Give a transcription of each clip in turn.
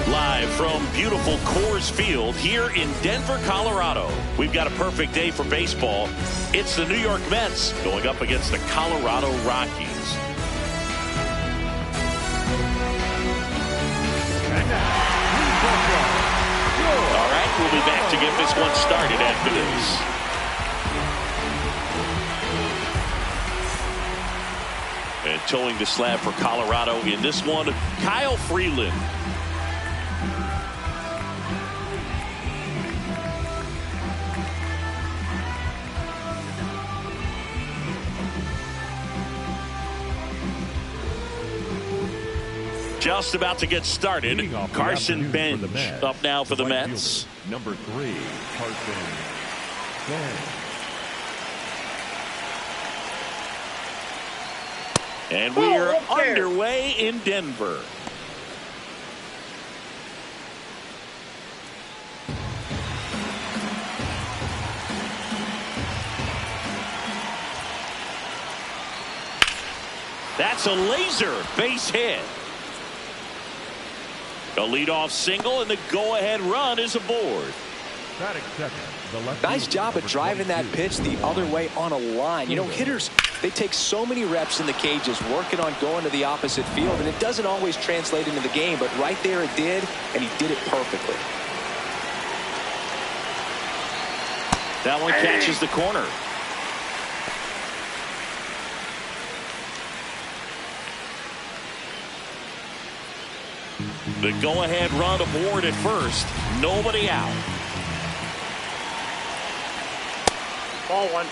Live from beautiful Coors Field here in Denver, Colorado. We've got a perfect day for baseball. It's the New York Mets going up against the Colorado Rockies. All right, we'll be back to get this one started after this. And towing the slab for Colorado in this one, Kyle Freeland. Just about to get started. Carson Bench up now for the Mets. Number 3, Carson Bench. And we are underway in Denver. That's a laser base hit. A leadoff single, and the go-ahead run is aboard. Nice job of driving that pitch the other way on a line. You know, hitters, they take so many reps in the cages working on going to the opposite field, and it doesn't always translate into the game, but right there it did, and he did it perfectly. That one catches the corner. The go-ahead run aboard at first. Nobody out. Ball one.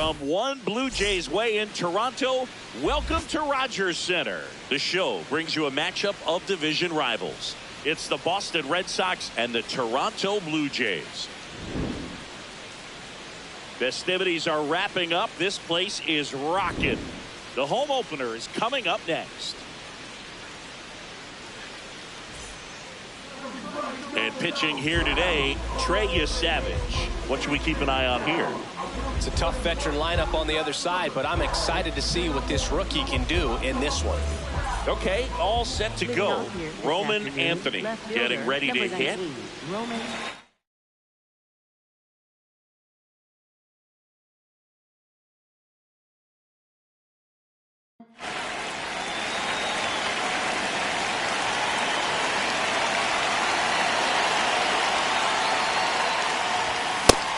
From one Blue Jays way in Toronto, welcome to Rogers Center. The show brings you a matchup of division rivals. It's the Boston Red Sox and the Toronto Blue Jays. Festivities are wrapping up. This place is rocking. The home opener is coming up next. And pitching here today, Trey Savage. What should we keep an eye on here? It's a tough veteran lineup on the other side, but I'm excited to see what this rookie can do in this one. Okay, all set to go. Roman Anthony getting ready to hit.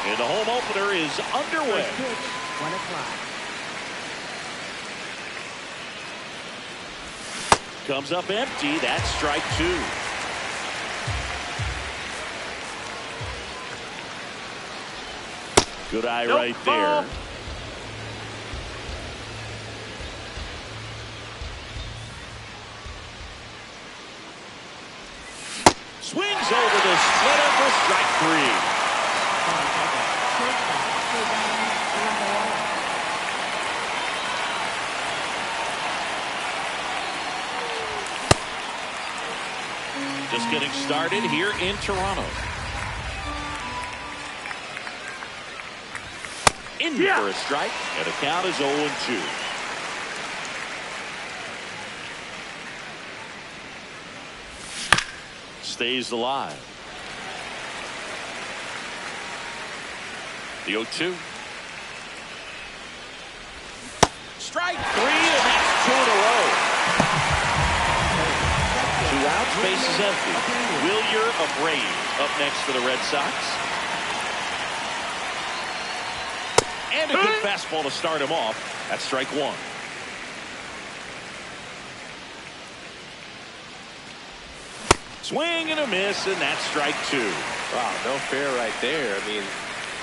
And the home opener is underway. 1 o'clock. Comes up empty. That's strike two. Good eye right there. Swings over the splitter for strike three. Just getting started here in Toronto. In for a strike, and the count is 0-2. Stays alive. The 0-2. Strike three, and that's 2 in a row. 2 outs, base is empty. Wilyer of Braves up next for the Red Sox. And a good fastball to start him off. That's strike one. Swing and a miss, and that's strike two. Wow, no fair right there. I mean,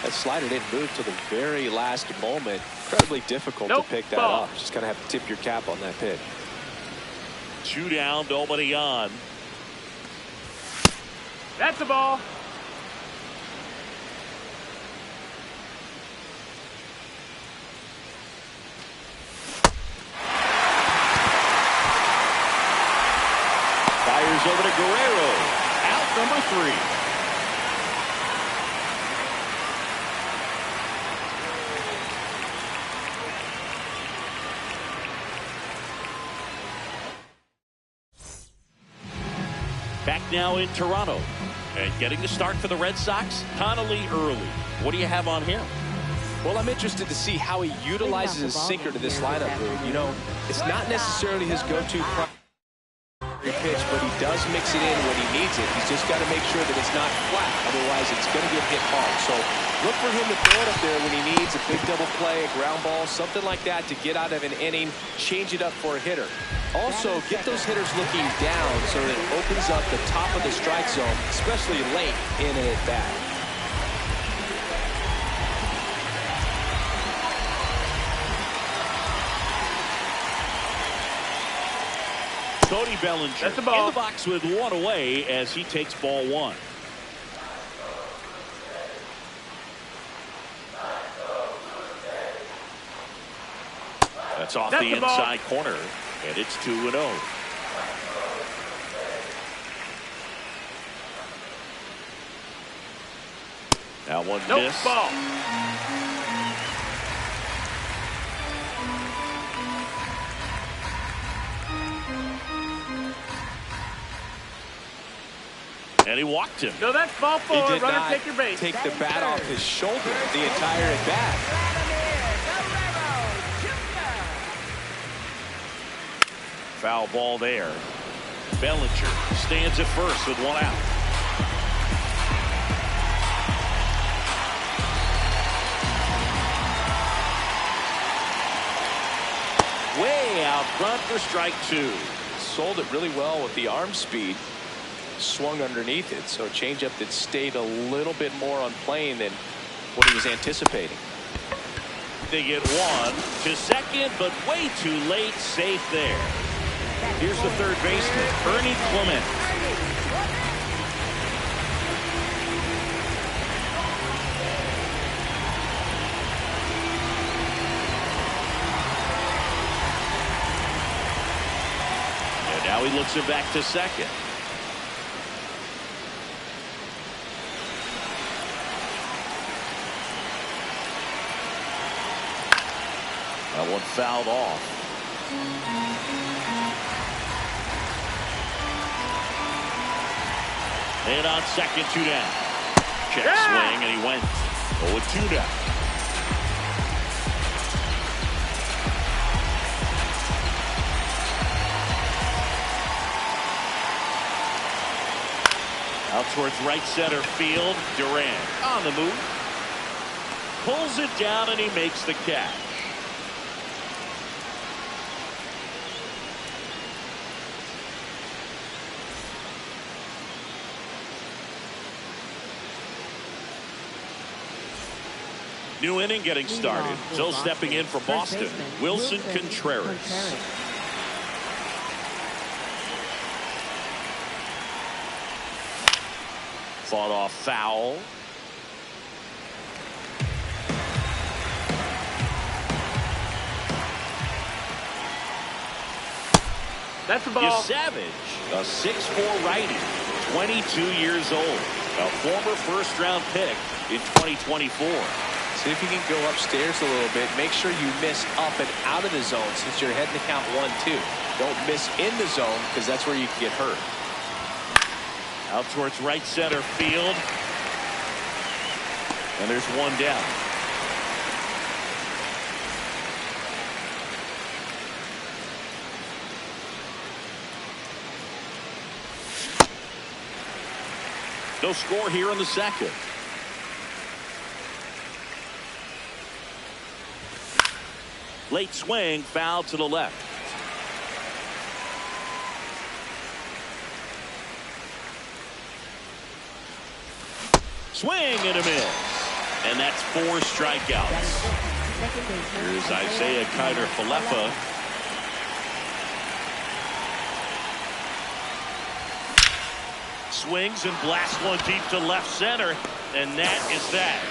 that slider didn't move to the very last moment. Incredibly difficult to pick that up. Just kind of have to tip your cap on that pitch. 2 down, nobody on. That's a ball. Fires over to Guerrero. Out number 3. Back now in Toronto. And getting the start for the Red Sox, Connolly early. What do you have on him? Well, I'm interested to see how he utilizes his sinker to this lineup, Lou. You know, it's not necessarily his go-to pitch, but he does mix it in when he needs it. He's just got to make sure that it's not flat. Otherwise, it's going to get hit hard. So look for him to throw it up there when he needs a big double play, a ground ball, something like that to get out of an inning, change it up for a hitter. Also, get those hitters looking down so that it opens up the top of the strike zone, especially late in an at-bat. Cody Bellinger That's a ball. in the box with 1 away as he takes ball 1. That's off the inside corner, and it's 2-0. Now one miss. Ball. And he walked him. No, that's ball He forward. did Runner, not take your base. take the bat off his shoulder the entire at bat. Foul ball there. Bellinger stands at first with 1 out. Way out front for strike 2. Sold it really well with the arm speed. Swung underneath it, so a changeup that stayed a little bit more on plane than what he was anticipating. they get one to second, but way too late. Safe there. Here's the third baseman, Ernie Clement. And now he looks it back to second. That one fouled off. And on second, 2 down. Check swing, and he went 0-2 down. Out towards right center field. Durant on the move. Pulls it down, and he makes the catch. New inning getting started. So stepping in for Boston, Wilson Contreras. Fought off foul. That's the ball. Savage, a 6'4" righty, 22 years old, a former first-round pick in 2024. See if you can go upstairs a little bit. Make sure you miss up and out of the zone since you're heading to count 1-2. Don't miss in the zone because that's where you can get hurt. Out towards right center field. And there's one down. No score here in the second. Late swing, foul to the left. Swing and a miss. And that's 4 strikeouts. Here's Isaiah Kiner-Falefa. Swings and blasts one deep to left center. And that is that.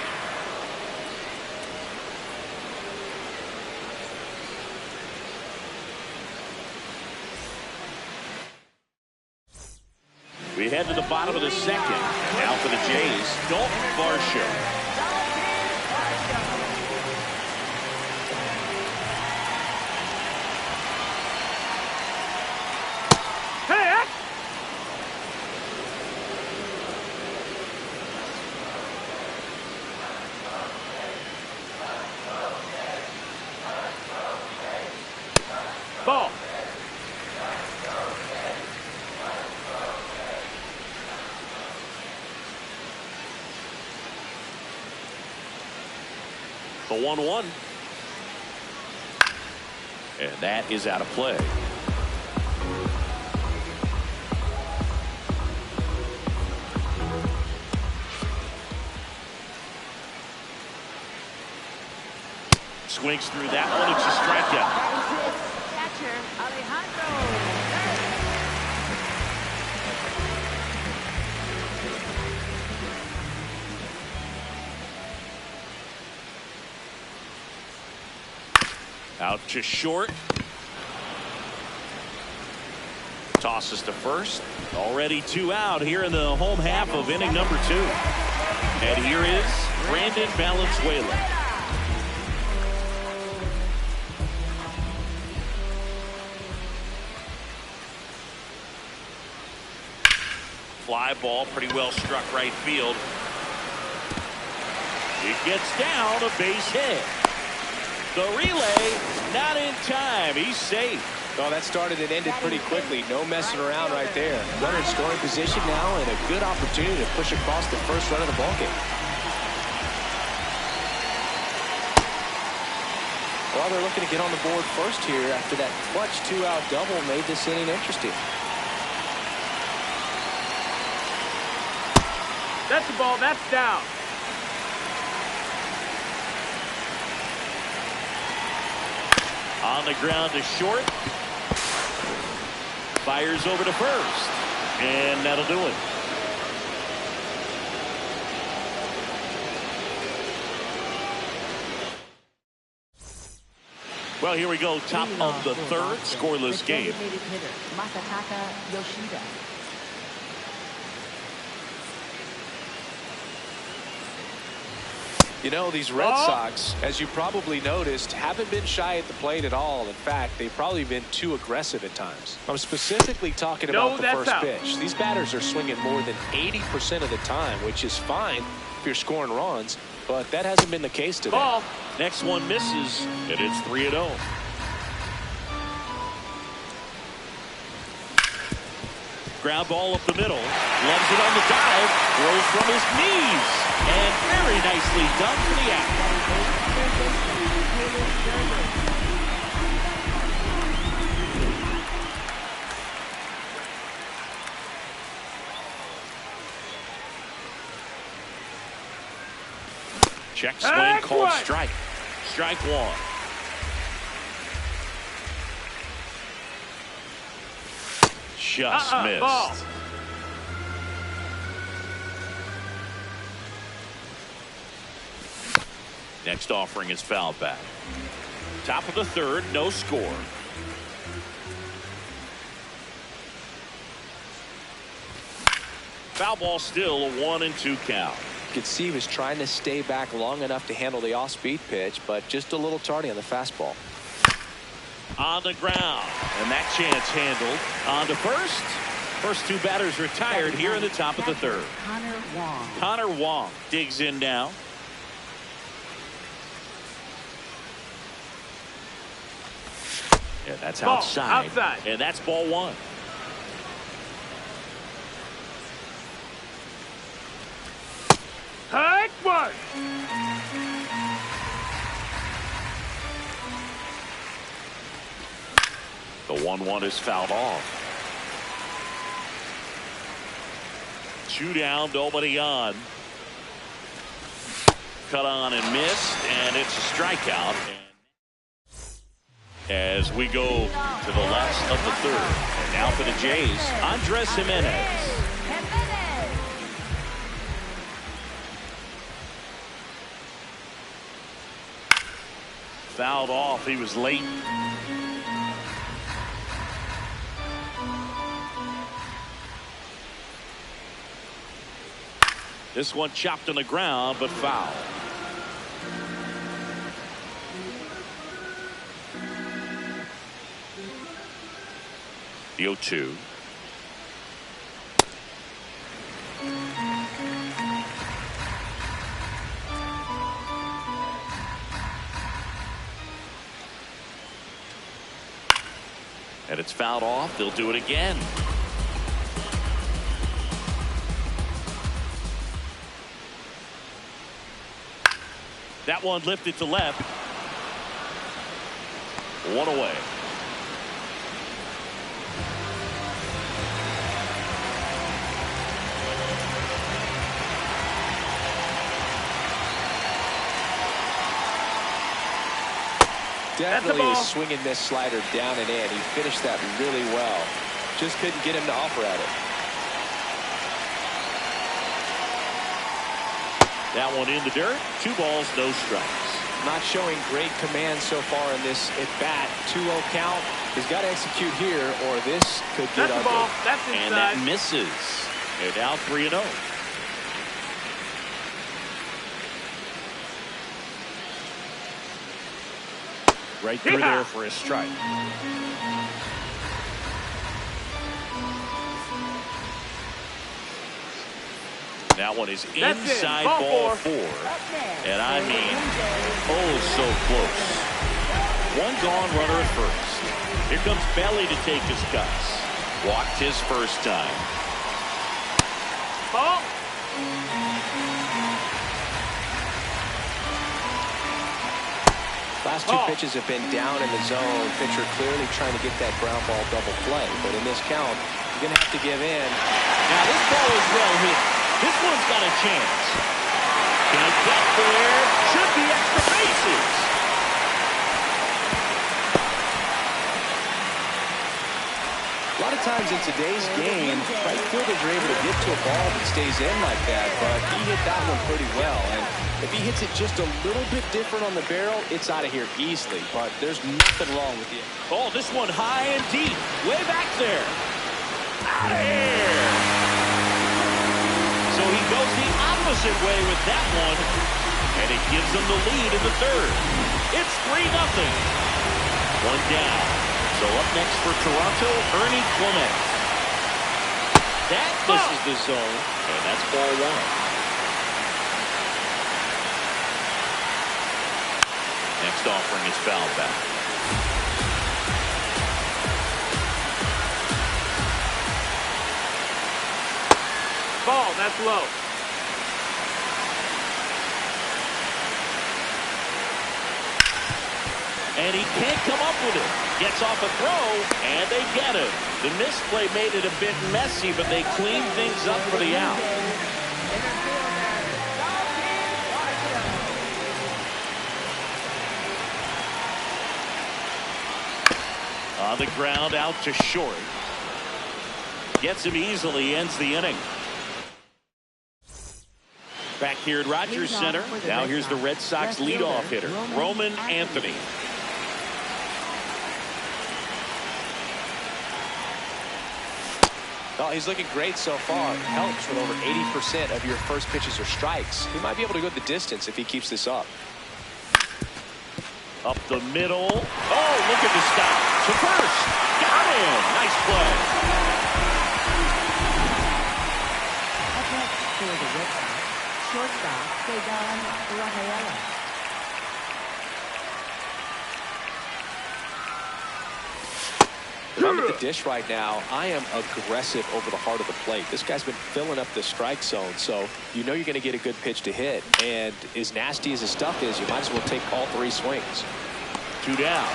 We head to the bottom of the second. And now for the Jays, Dalton Varsho. Ball. The 1-1. And that is out of play. Swings through that one. It's a strikeout. Catcher Alejandro. Out to short. Tosses to first. Already 2 out here in the home half of inning number 2. And here is Brandon Valenzuela. Fly ball, pretty well struck right field. It gets down, a base hit. The relay, not in time. He's safe. Oh, that started and ended pretty quickly. No messing around right there. Runner in scoring position now and a good opportunity to push across the first run of the ballgame. Well, they're looking to get on the board first here after that clutch 2-out double made this inning interesting. That's the ball. That's down. On the ground to short. Fires over to first. And that'll do it. Well, here we go. Top of the third. Scoreless game. You know, these Red Sox, as you probably noticed, haven't been shy at the plate at all. In fact, they've probably been too aggressive at times. I'm specifically talking about the first pitch. These batters are swinging more than 80% of the time, which is fine if you're scoring runs, but that hasn't been the case today. Ball. Next one misses, and it's 3-0. Ground ball up the middle. Loves it on the dive. Throws from his knees. And very nicely done for the out. Check swing called strike. Strike one. Just missed. Ball. Next offering is foul back. Top of the third, no score. Foul ball still, a 1-2 count. You could see he was trying to stay back long enough to handle the off-speed pitch, but just a little tardy on the fastball. On the ground, and that chance handled. On to first. First two batters retired here in the top of the third. Connor Wong digs in now. Yeah, that's outside. And that's ball one. Hike one. The 1-1 is fouled off. 2 down, nobody on. Cut on and missed, and it's a strikeout. As we go to the last of the third. And now for the Jays, Andres Jimenez. Fouled off. He was late. This one chopped on the ground, but foul. The 0-2. And it's fouled off. They'll do it again. That one lifted to left. One away. Definitely a swing and miss slider down and in. He finished that really well. Just couldn't get him to offer at it. That one in the dirt. 2 balls, no strikes. Not showing great command so far in this at bat. 2-0 count. He's got to execute here, or this could get ugly. Ball. That's inside. And that misses. They're now 3-0. Right through there for a strike. That one is inside ball 4. And I mean, oh, so close. One gone, runner at first. Here comes Belly to take his cuts. Walked his first time. Ball. Last 2 pitches have been down in the zone. Pitcher clearly trying to get that ground ball double play. But in this count, you're going to have to give in. Now this ball is well hit. This one's got a chance. Can it get there? Should be extra bases. A lot of times in today's game, right fielders are able to get to a ball that stays in like that, but he hit that one pretty well. And if he hits it just a little bit different on the barrel, it's out of here easily. But there's nothing wrong with it. Oh, this one high and deep. Way back there. Out of here. So he goes the opposite way with that one. And it gives them the lead in the third. It's 3-0. One down. So up next for Toronto, Ernie Clement. That misses the zone, and that's ball one. Next offering is foul back. Ball, that's low. And he can't come up with it. Gets off a throw, and they get him. The misplay made it a bit messy, but they cleaned things up for the out. On the ground, out to short. Gets him easily, ends the inning. Back here at Rogers Center. Now here's the Red Sox leadoff hitter, Roman Anthony. Well, he's looking great so far. Helps with over 80% of your first pitches or strikes. He might be able to go the distance if he keeps this up. Up the middle. Oh, look at the stop. To first. Got him. Nice play. Up next for the Red Sox, shortstop, Rafaela. If I'm at the dish right now, I am aggressive over the heart of the plate. This guy's been filling up the strike zone, so you know you're going to get a good pitch to hit. And as nasty as his stuff is, you might as well take all 3 swings. 2 down.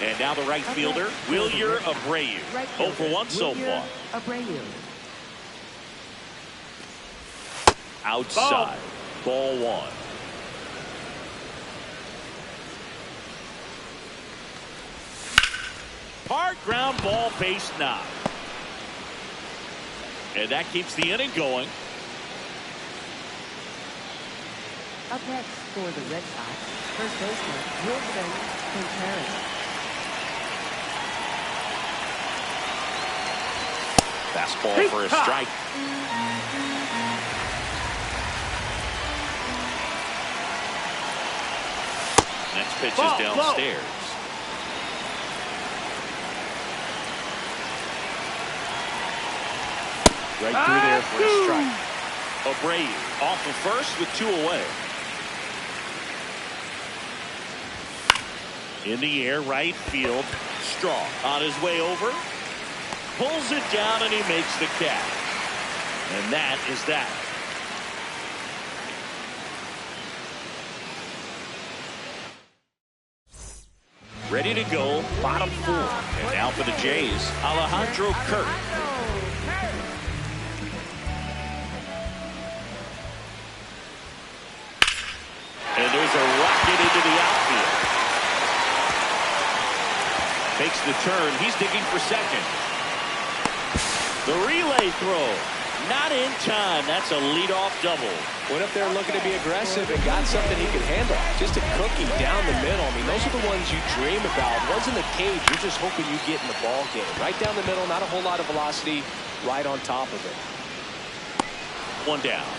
And now the right fielder, Wilyer Abreu. 0 for 1 so far. Abreu. Outside. Ball 1. Hard ground ball, base knock. And that keeps the inning going. Up next for the Red Sox, first baseman, Wilson Contreras. Fastball for a strike. Next pitch is downstairs. Right through there for a strike. Abreu off the first with 2 away. In the air, right field. Straw on his way over. Pulls it down and he makes the catch. And that is that. Ready to go, bottom 4. And now for the Jays, Alejandro Kirk. And there's a rocket into the outfield. Makes the turn. He's digging for second. The relay throw. Not in time. That's a leadoff double. Went up there looking to be aggressive and got something he could handle. Just a cookie down the middle. I mean, those are the ones you dream about. Ones in the cage, you're just hoping you get in the ball game. Right down the middle, not a whole lot of velocity, right on top of it. 1 down.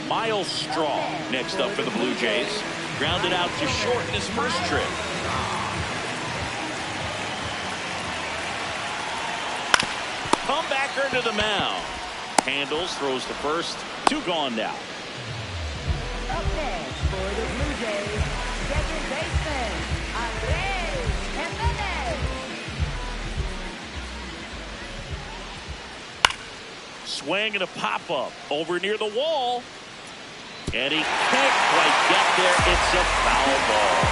Miles Straw next up for the Blue Jays. Grounded out to short in his first trip. Comebacker to the mound. Handles, throws to first. 2 gone now. Up next for the Blue Jays, second baseman, Andrés Jiménez. Swing and a pop-up over near the wall. And he can't quite get there. It's a foul ball.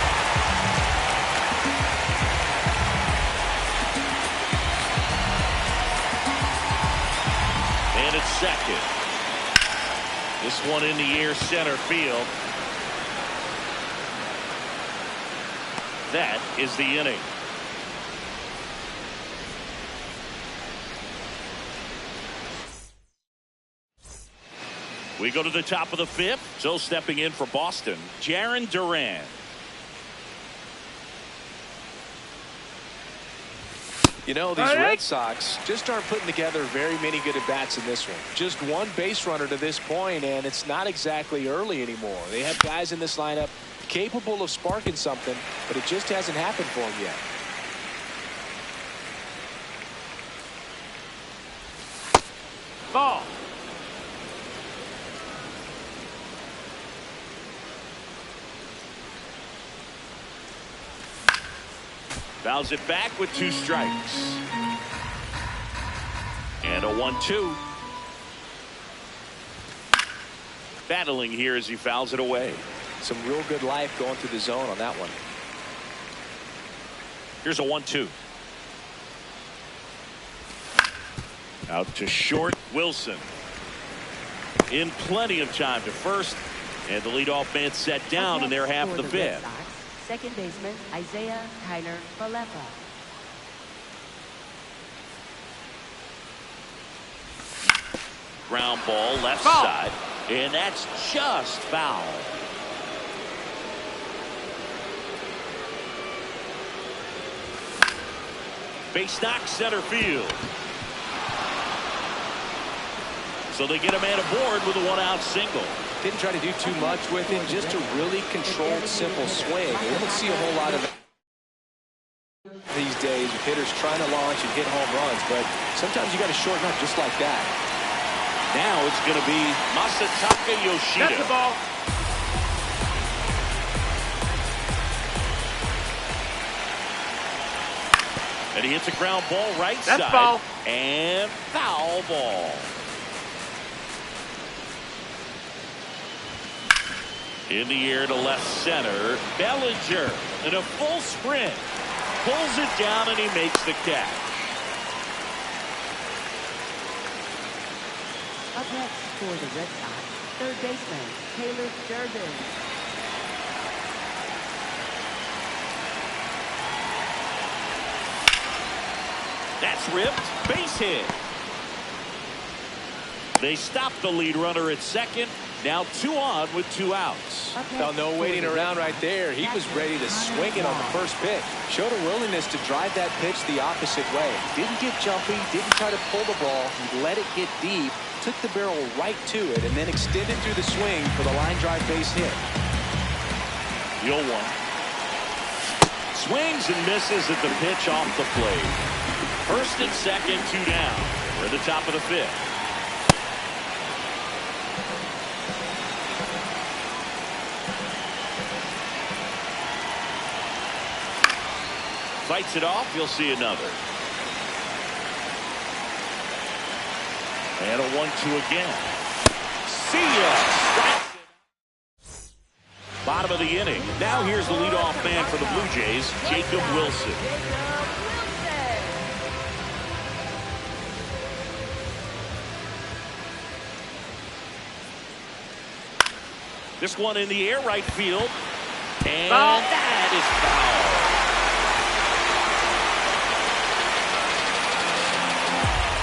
And it's second. This one in the air, center field. That is the inning. We go to the top of the fifth. So stepping in for Boston, Jarren Duran. You know, these Red Sox just aren't putting together very many good at-bats in this one. Just one base runner to this point, and it's not exactly early anymore. They have guys in this lineup capable of sparking something, but it just hasn't happened for them yet. Ball. Fouls it back with 2 strikes. And a 1-2. Battling here as he fouls it away. Some real good life going through the zone on that one. Here's a 1-2. Out to short, Wilson. In plenty of time to first. And the leadoff man set down in their half of the fifth. Second baseman Isaiah Tyler Falefa. Ground ball left side. And that's just foul. Base knock center field. So they get a man aboard with a 1-out single. Didn't try to do too much with it, just a really controlled, simple swing. We don't see a whole lot of these days with hitters trying to launch and hit home runs, but sometimes you got to shorten up just like that. Now it's going to be Masataka Yoshida. That's the ball. And he hits a ground ball right That's side. Ball. And foul ball. In the air to left center. Bellinger in a full sprint. Pulls it down and he makes the catch. Up next for the Red Sox, third baseman Taylor Durbin. That's ripped. Base hit. They stop the lead runner at second. Now 2 on with 2 outs. Now, no waiting around right there. He was ready to swing it on the first pitch. Showed a willingness to drive that pitch the opposite way. Didn't get jumpy, didn't try to pull the ball. He let it get deep, took the barrel right to it, and then extended through the swing for the line drive base hit. The 0-1. Swings and misses at the pitch off the plate. First and second, 2 down. We're at the top of the fifth. Fights it off. You'll see another. And a 1-2 again. See ya. Bottom of the inning. Now here's the leadoff man for the Blue Jays, Jacob Wilson. This one in the air, right field. And that is foul.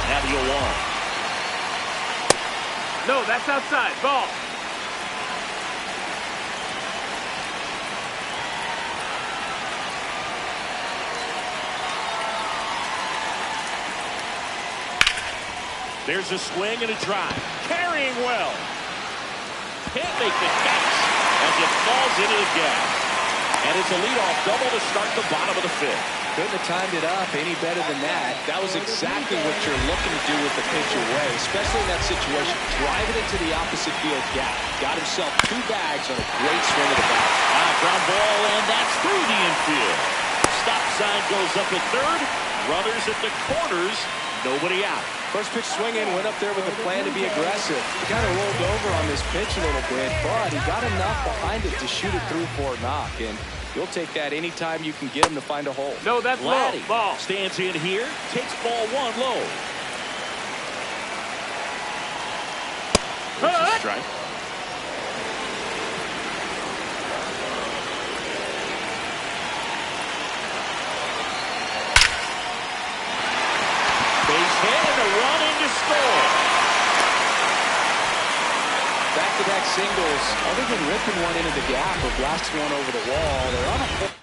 Now the 0-1. No, that's outside. Ball. There's a swing and a drive. Carrying well. Can't make the catch as it falls into the gap. And it's a leadoff double to start the bottom of the fifth. Couldn't have timed it up any better than that. That was exactly what you're looking to do with the pitch away, especially in that situation. Drive it into the opposite field gap. Got himself 2 bags on a great swing of the bat. Ground ball, and that's through the infield. Stop sign goes up at third. Runners at the corners. Nobody out. First pitch swinging, went up there with a plan to be aggressive. He kind of rolled over on this pitch a little bit, but he got enough behind it to shoot it through for a knock. And you'll take that anytime you can get him to find a hole. No, that's low. Ball. Stands in here, takes ball 1 low. That's a strike. back-to-back singles. Other than ripping one into the gap or blasting one over the wall, they're on a...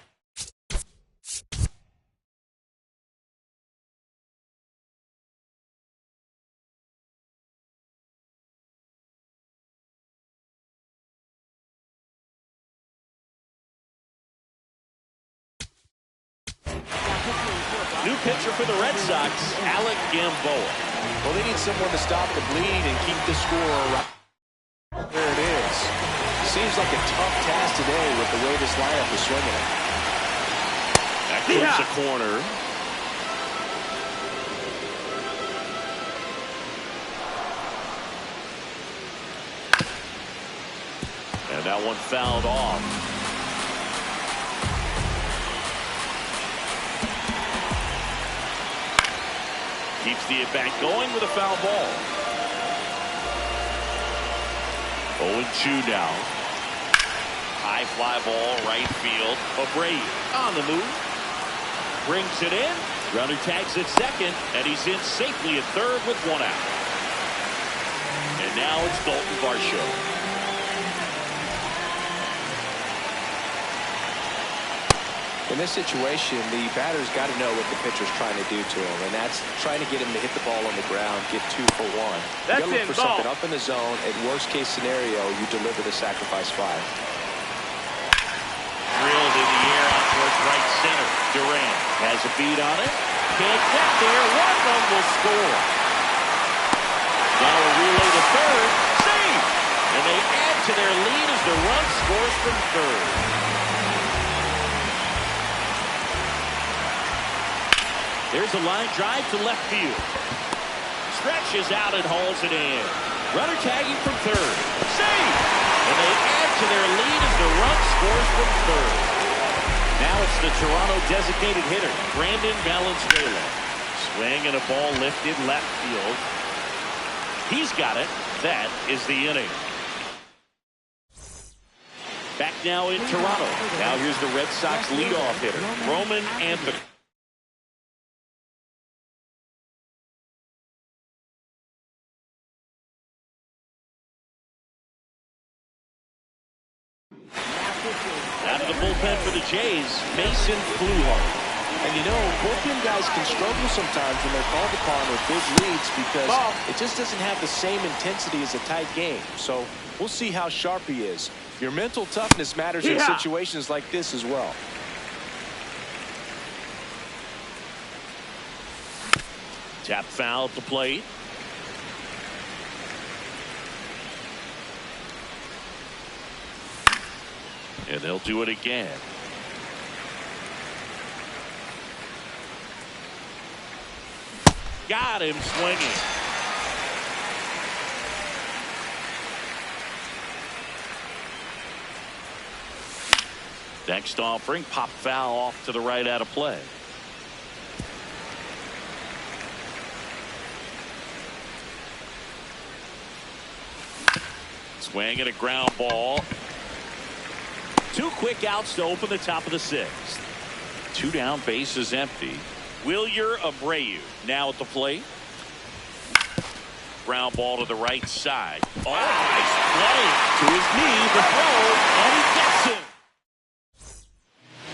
New pitcher for the Red Sox, Alec Gamboa. Well, they need someone to stop the bleed and keep the score right. There it is. Seems like a tough task today with the way this lineup is swinging it. That clips a corner. And that one fouled off. Keeps the at-bat going with a foul ball. 0-2 now. High fly ball, right field. Abreu on the move. Brings it in. Runner tags at second, and he's in safely at third with one out. And now it's Dalton Varsho. In this situation, the batter's got to know what the pitcher's trying to do to him, and that's trying to get him to hit the ball on the ground, get 2 for 1. That's you look for ball. something up in the zone. At worst case scenario, you deliver the sacrifice fly. Drilled in the air out towards right center. Durant has a beat on it. Can't get there. One run will score. Now a relay to third. Save! And they add to their lead as the run scores from third. There's a line drive to left field. Stretches out and hauls it in. Runner tagging from third. Save! And they add to their lead as the run scores from third. Now it's the Toronto designated hitter, Brandon Valenzuela. Swing and a ball lifted left field. He's got it. That is the inning. Back now in Toronto. Now here's the Red Sox leadoff hitter, Roman Anthony. Out of the bullpen for the Jays, Mason Fluhardt. And you know, bullpen guys can struggle sometimes when they're called upon with big leads because it just doesn't have the same intensity as a tight game. So we'll see how sharp he is. Your mental toughness matters in situations like this as well. Tap foul at the plate. And they'll do it again. Got him swinging. Next offering, pop foul off to the right out of play. Swing and a ground ball. 2 quick outs to open the top of the 6th. 2 down, base is empty. Wilyer Abreu now at the plate. Ground ball to the right side. Oh, nice play to his knee, the throw, and he gets him.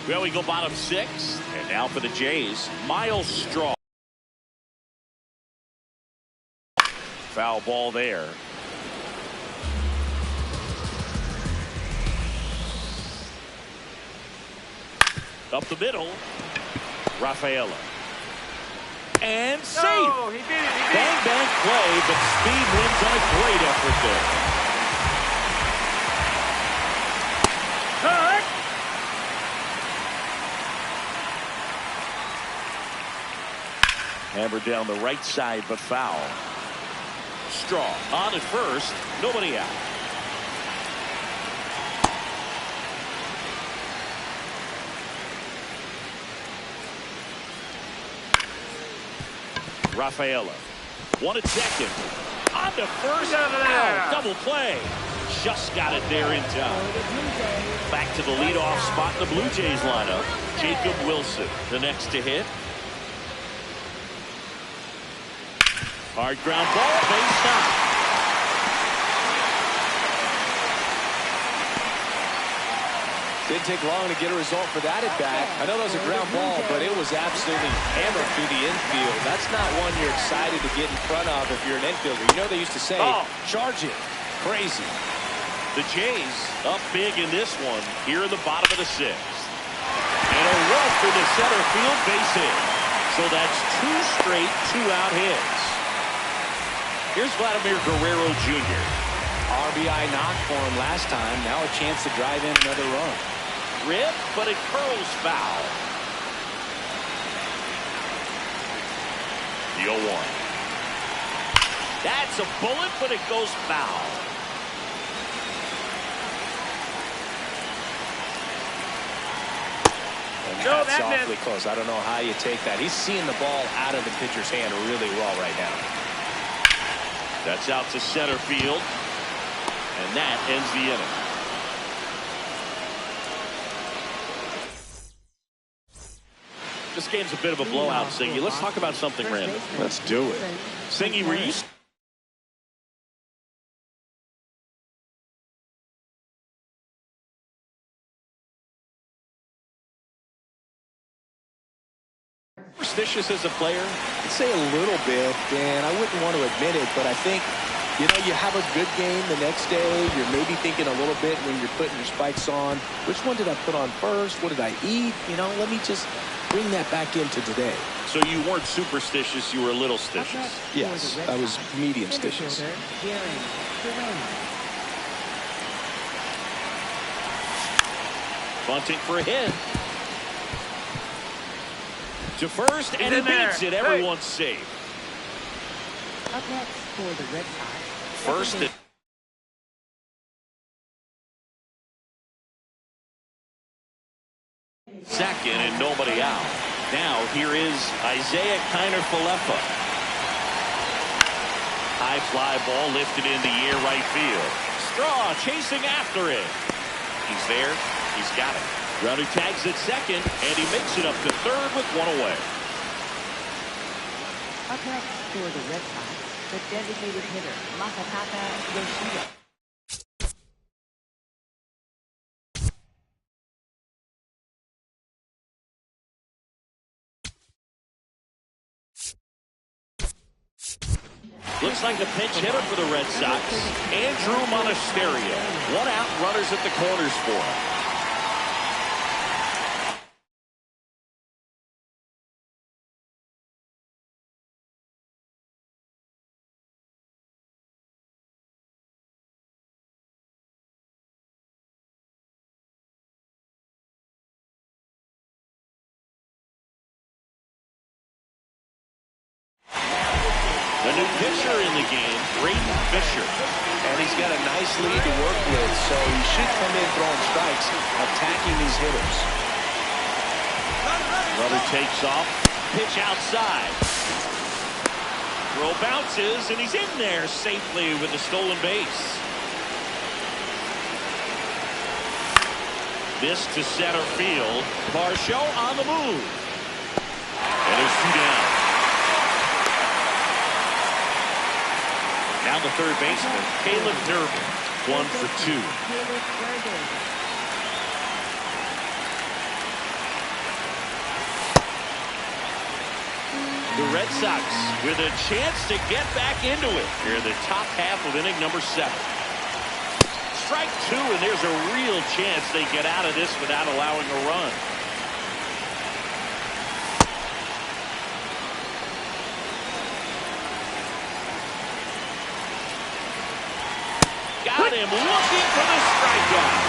Well, we go bottom 6, and now for the Jays, Miles Straw. Foul ball there. Up the middle, Rafaela. And safe. Oh, he did it. He did Bang, it. bang play, but speed wins on a great effort there. Cut. Hammered down the right side, but foul. Straw on at first, nobody out. Rafaela. 1 at second. On to first. Ow, double play. Just got it there in time. Back to the leadoff spot in the Blue Jays lineup. Jacob Wilson, the next to hit. Hard ground ball, base Didn't take long to get a result for that at bat. I know that was a ground ball, but it was absolutely hammered through the infield. That's not one you're excited to get in front of if you're an infielder. You know they used to say, charge it. Crazy. The Jays up big in this one here in the bottom of the sixth. And a run for the center field base hit. So that's 2 straight 2-out hits. Here's Vladimir Guerrero Jr. RBI knock for him last time. Now a chance to drive in another run. Rip, but it curls foul. The 0-1. That's a bullet, but it goes foul. And that's awfully close. I don't know how you take that. He's seeing the ball out of the pitcher's hand really well right now. That's out to center field. And that ends the inning. This game's a bit of a blowout, Singy. Let's talk about something random. Let's do it. Singy, were you... superstitious as a player? I'd say a little bit, and I wouldn't want to admit it, but I think, you know, you have a good game the next day. You're maybe thinking a little bit when you're putting your spikes on. Which one did I put on first? What did I eat? You know, let me just bring that back into today. So you weren't superstitious, you were a little stitious. Yes, I was medium stitious. Bunting for a hit. To first, and he beats it. Everyone's safe. Up next for the Red Sox. First and second, and nobody out. Now here is Isaiah Kiner-Falefa. High fly ball lifted in the air, right field. Straw chasing after it. He's there. He's got it. Runner tags at second, and he makes it up to third with one away. Up next for the Red Sox, the designated hitter, Masataka Yoshida. Looks like a pinch hitter for the Red Sox. Andrew Monasterio. 1 out, runners at the corners for him. The new pitcher in the game, Braden Fisher. And he's got a nice lead to work with, so he should come in throwing strikes, attacking these hitters. Runner takes off, pitch outside. Throw bounces, and he's in there safely with the stolen base. This to center field. Varsho on the move. And there's 2 down. Now the third baseman, Caleb Durbin, 1 for 2. The Red Sox with a chance to get back into it here in the top half of inning number 7. Strike 2, and there's a real chance they get out of this without allowing a run. Got him looking for the strikeout.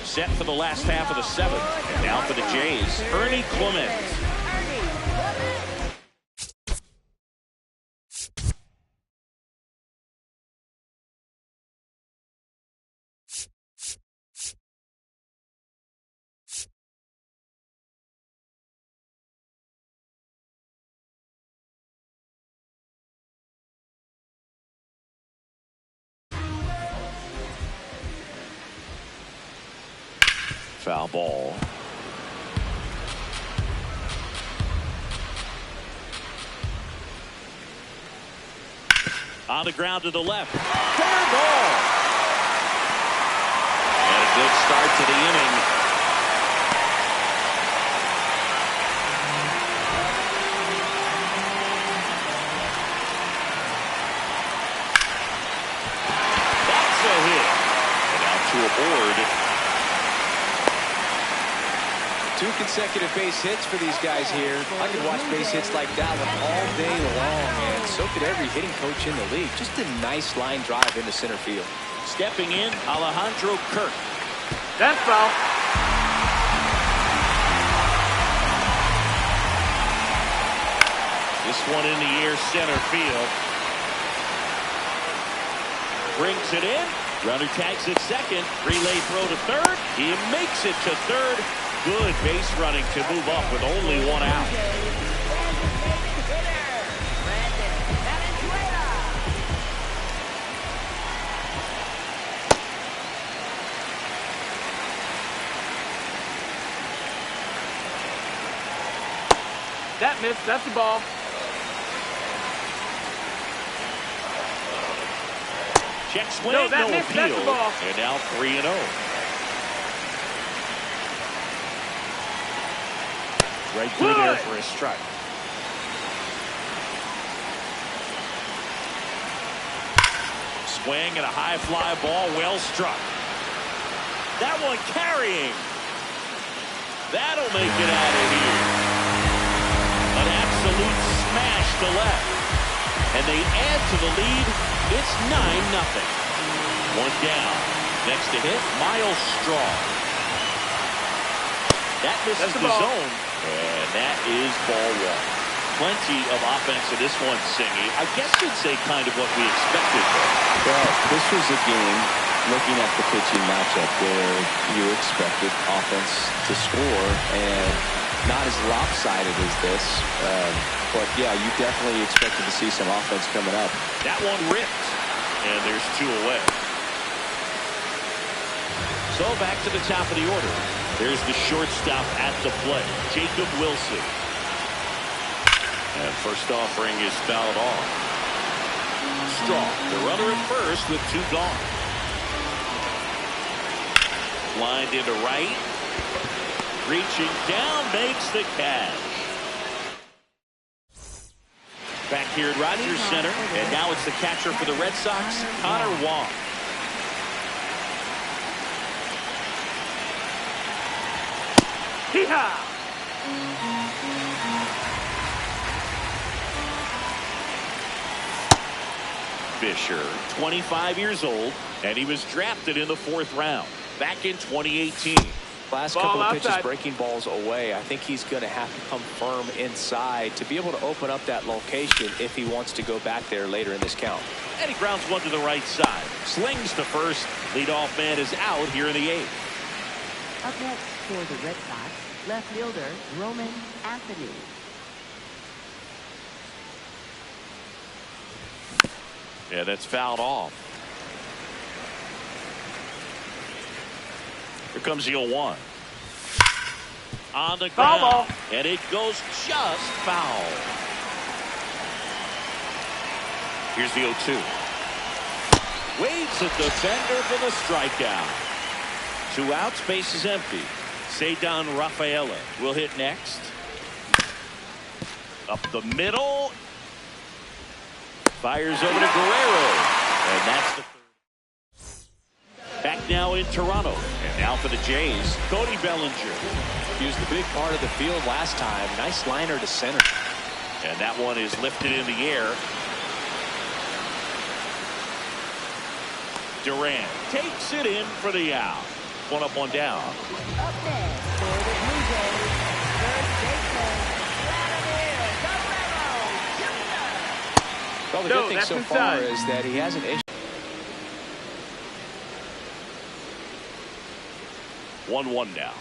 Set for the last half of the 7th. And now for the Jays, Ernie Clement. Foul ball. On the ground to the left. Fair ball. And a good start to the inning. That's a hit. And out to a board. 2 consecutive base hits for these guys here. I could watch base hits like that one all day long, and so could every hitting coach in the league. Just a nice line drive into center field. Stepping in, Alejandro Kirk. That's foul. This one in the air, center field. Brings it in. Runner tags at second. Relay throw to third. He makes it to third. Good base running to move up with only 1 out. That missed. That's the ball. Check swing, No, that no missed. appeal. That's the ball. And now 3-0. Right through there for a strike. Swing and a high fly ball, well struck. That one carrying. That'll make it out of here. An absolute smash to left. And they add to the lead. It's 9-0. 1 down. Next to hit, Miles Straw. That misses the zone. And that is ball 1. Plenty of offense in this one, Singy. I guess you'd say kind of what we expected. Well, this was a game, looking at the pitching matchup, where you expected offense to score, and not as lopsided as this. But, yeah, you definitely expected to see some offense coming up. That one ripped, and there's 2 away. So back to the top of the order. There's the shortstop at the plate, Jacob Wilson. And first offering is fouled off. Strong, the runner at first with 2 gone. Lined into right. Reaching down, makes the catch. Back here at Rogers Center, and now it's the catcher for the Red Sox, Connor Wong. Hee-haw! Fisher, 25 years old, and he was drafted in the 4th round back in 2018. Last couple of pitches breaking balls away. I think he's going to have to come firm inside to be able to open up that location if he wants to go back there later in this count. And he grounds one to the right side. Slings to first. Leadoff man is out here in the 8th. Up next for the Red Sox, left fielder Roman Anthony. Yeah, that's fouled off. Here comes the 0-1. On the ground. Foul ball. And it goes just foul. Here's the 0-2. Waves a defender for the strikeout. 2 outs, base is empty. Cedar Rafaela will hit next. Up the middle. Fires over to Guerrero. And that's the 3rd. Back now in Toronto. And now for the Jays, Cody Bellinger. He was the big part of the field last time. Nice liner to center. And that one is lifted in the air. Durant takes it in for the out. 1 up, 1 down. Up next for the Blue Jays, third baseman Vladimir Guerrero Jr. Well, the good thing so far is that he hasn't issued. 1-1 now.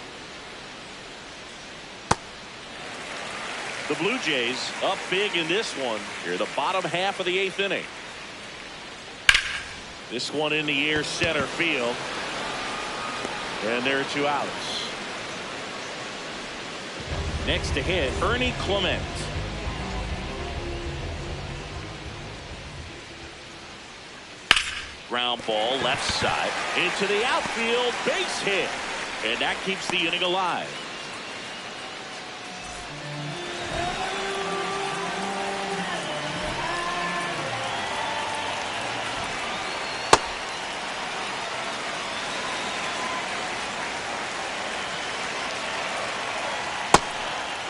The Blue Jays up big in this one. Here, the bottom half of the 8th inning. This one in the air, center field. And there are 2 outs. Next to hit, Ernie Clement. Ground ball left side into the outfield, base hit, and that keeps the inning alive.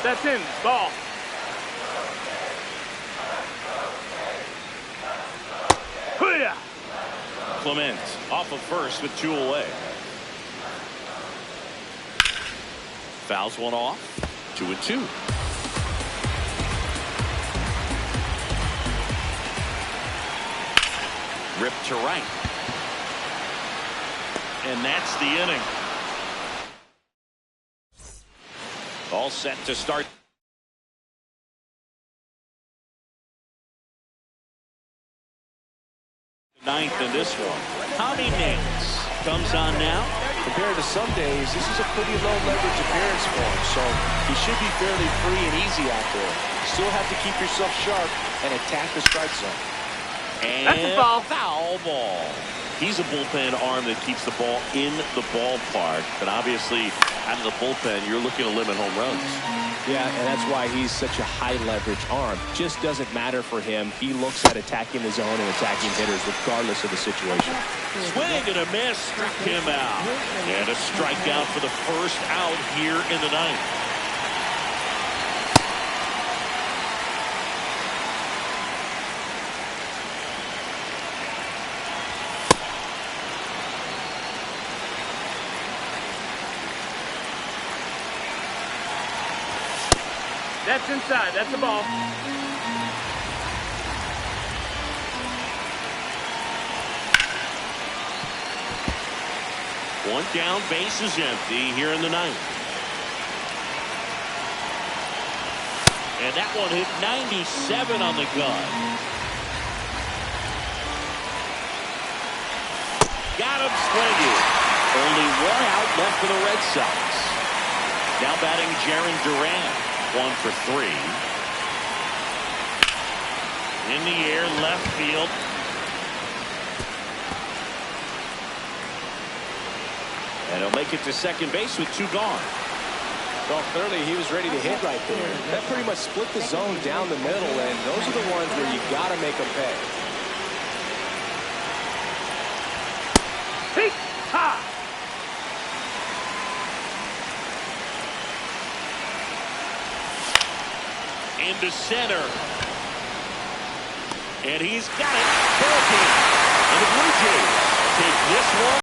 That's in. Ball. Hoo-yah! Clement off of first with 2 away. Fouls one off. 2-2. Ripped to right. And that's the inning. All set to start. Ninth in this one. Tommy Nance comes on now. Compared to some days, this is a pretty low leverage appearance for him, so he should be fairly free and easy out there. Still have to keep yourself sharp and attack the strike zone. And that's a foul. Foul ball. He's a bullpen arm that keeps the ball in the ballpark, but obviously out of the bullpen, you're looking to limit home runs. Yeah, and that's why he's such a high leverage arm. Just doesn't matter for him. He looks at attacking the zone and attacking hitters regardless of the situation. Swing and a miss, struck him out. And a strikeout for the first out here in the ninth. That's inside. That's a ball. One down, base is empty here in the ninth. And that one hit 97 on the gun. Got him swinging. Only 1 out left for the Red Sox. Now batting Jarren Duran. 1 for 3. In the air, left field. And he'll make it to second base with 2 gone. Well, clearly he was ready to hit right there. That pretty much split the zone down the middle, and those are the ones where you got to make them pay. Hey! Ha! Into center. And he's got it. Ball game. And the Blue Jays take this one.